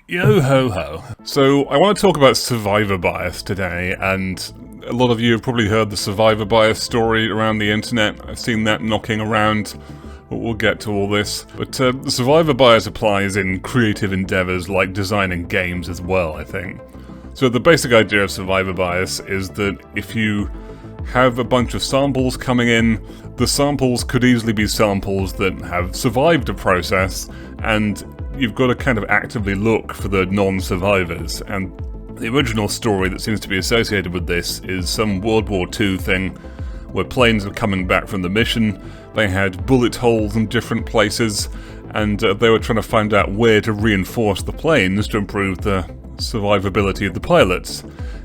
Yo ho ho. So I want to talk about survivor bias today, and a lot of you have probably heard the survivor bias story around the internet. I've seen that knocking around. We'll get to all this. But the survivor bias applies in creative endeavors like designing games as well, I think. So the basic idea of survivor bias is that if you have a bunch of samples coming in, the samples could easily be samples that have survived a process, and you've got to kind of actively look for the non-survivors. And the original story that seems to be associated with this is some World War II thing where planes were coming back from the mission. They had bullet holes in different places, and they were trying to find out where to reinforce the planes to improve the survivability of the pilots.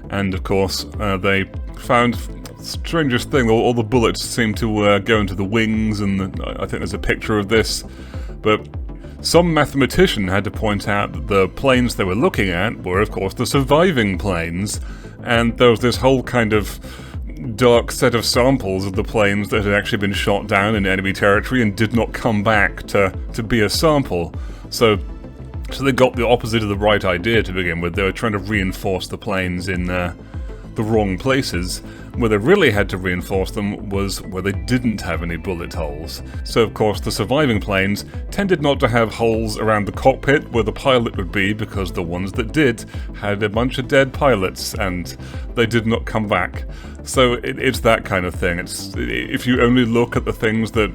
And of course, they found strangest thing, all the bullets seem to go into the wings, and I think there's a picture of this. But some mathematician had to point out that the planes they were looking at were, of course, the surviving planes, and there was this whole kind of dark set of samples of the planes that had actually been shot down in enemy territory and did not come back to be a sample. So they got the opposite of the right idea to begin with. They were trying to reinforce the planes in the wrong places. Where they really had to reinforce them was where they didn't have any bullet holes. So of course the surviving planes tended not to have holes around the cockpit where the pilot would be, because the ones that did had a bunch of dead pilots and they did not come back. So it's that kind of thing. It's if you only look at the things that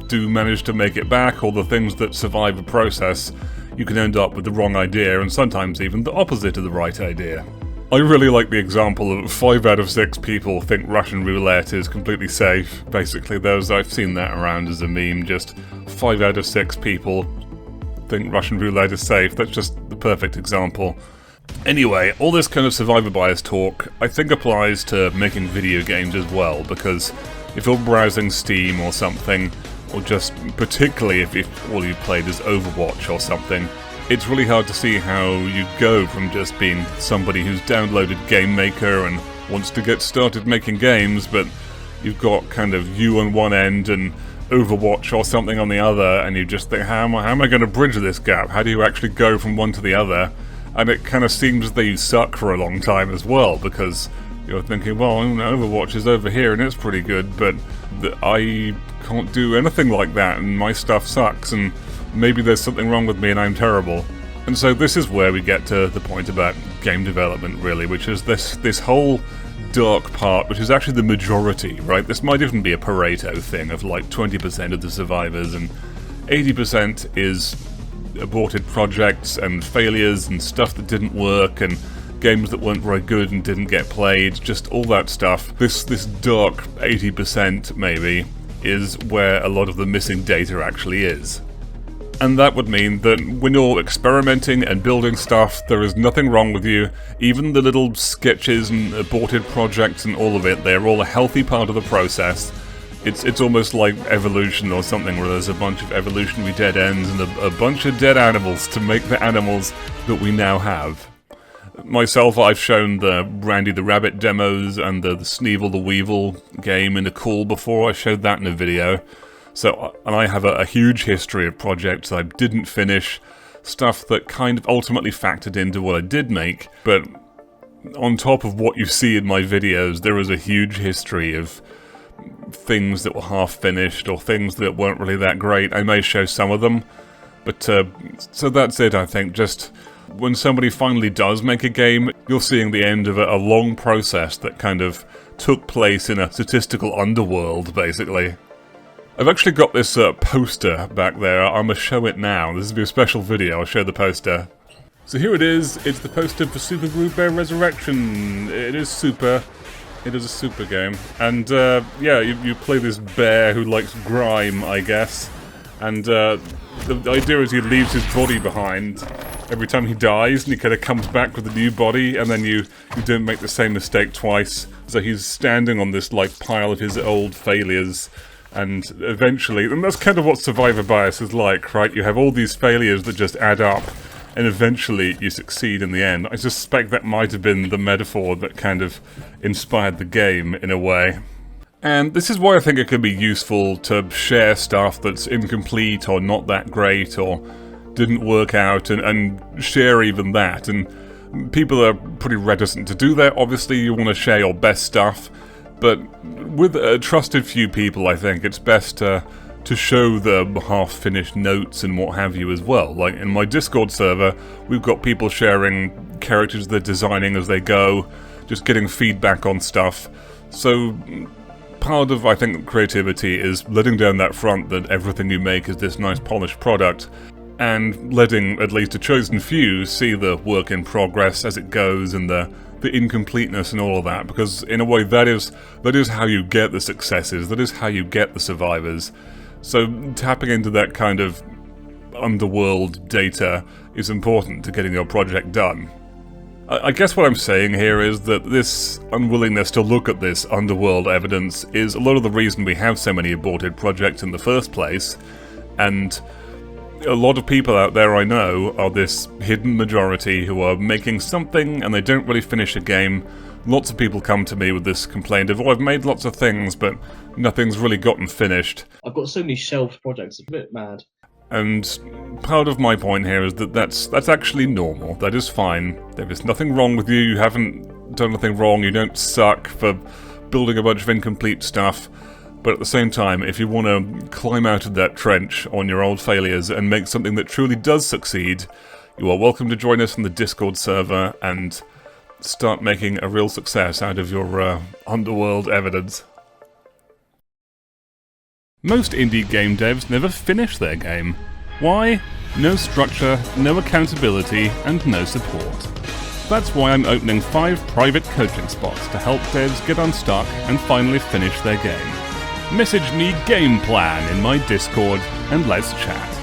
do manage to make it back, or the things that survive a process, you can end up with the wrong idea, and sometimes even the opposite of the right idea. I really like the example of 5 out of 6 people think Russian Roulette is completely safe. Basically, I've seen that around as a meme, just 5 out of 6 people think Russian Roulette is safe. That's just the perfect example. Anyway, all this kind of survivor bias talk, I think applies to making video games as well, because if you're browsing Steam or something, or just particularly if all you've played is Overwatch or something, it's really hard to see how you go from just being somebody who's downloaded Game Maker and wants to get started making games, but you've got kind of you on one end and Overwatch or something on the other, and you just think, how am I going to bridge this gap? How do you actually go from one to the other? And it kind of seems that you suck for a long time as well, because you're thinking, well, Overwatch is over here and it's pretty good, but I can't do anything like that and my stuff sucks, and maybe there's something wrong with me and I'm terrible. And so this is where we get to the point about game development, really, which is this whole dark part, which is actually the majority, right? This might even be a Pareto thing of like 20% of the survivors, and 80% is aborted projects and failures and stuff that didn't work and games that weren't very good and didn't get played, just all that stuff. This dark 80% maybe is where a lot of the missing data actually is. And that would mean that when you're experimenting and building stuff, there is nothing wrong with you. Even the little sketches and aborted projects and all of it, they're all a healthy part of the process. It's almost like evolution or something, where there's a bunch of evolutionary dead ends and a bunch of dead animals to make the animals that we now have. Myself, I've shown the Randy the Rabbit demos and the Sneevil the Weevil game in a call before. I showed that in a video. So, and I have a huge history of projects I didn't finish, stuff that kind of ultimately factored into what I did make, but on top of what you see in my videos, there is a huge history of things that were half-finished, or things that weren't really that great. I may show some of them, but so that's it, I think. Just when somebody finally does make a game, you're seeing the end of a long process that kind of took place in a statistical underworld, basically. I've actually got this poster back there. I'm going to show it now. This will be a special video. I'll show the poster. So here it is. It's the poster for Super Group Bear Resurrection. It is super. It is a super game. And yeah, you play this bear who likes grime, I guess. And the idea is he leaves his body behind every time he dies, and he kind of comes back with a new body, and then you don't make the same mistake twice. So he's standing on this like pile of his old failures. And eventually, and that's kind of what survivor bias is like, right? You have all these failures that just add up, and eventually you succeed in the end. I suspect that might have been the metaphor that kind of inspired the game, in a way. And this is why I think it can be useful to share stuff that's incomplete or not that great, or didn't work out and share even that. And people are pretty reticent to do that. Obviously, you want to share your best stuff, but with a trusted few people, I think it's best to show the half-finished notes and what have you as well. Like in my Discord server, we've got people sharing characters they're designing as they go, just getting feedback on stuff. So part of, I think, creativity is letting down that front that everything you make is this nice polished product, and letting at least a chosen few see the work in progress as it goes and the incompleteness and all of that, because in a way that is how you get the successes, that is how you get the survivors. So tapping into that kind of underworld data is important to getting your project done. I guess what I'm saying here is that this unwillingness to look at this underworld evidence is a lot of the reason we have so many aborted projects in the first place, and a lot of people out there I know are this hidden majority who are making something and they don't really finish a game. Lots of people come to me with this complaint of, oh, I've made lots of things, but nothing's really gotten finished. I've got so many shelved projects, it's a bit mad. And part of my point here is that that's actually normal. That is fine. There is nothing wrong with you. You haven't done anything wrong. You don't suck for building a bunch of incomplete stuff. But at the same time, if you want to climb out of that trench on your old failures and make something that truly does succeed, you are welcome to join us on the Discord server and start making a real success out of your underworld evidence. Most indie game devs never finish their game. Why? No structure, no accountability, and no support. That's why I'm opening 5 private coaching spots to help devs get unstuck and finally finish their game. Message me game plan in my Discord and let's chat.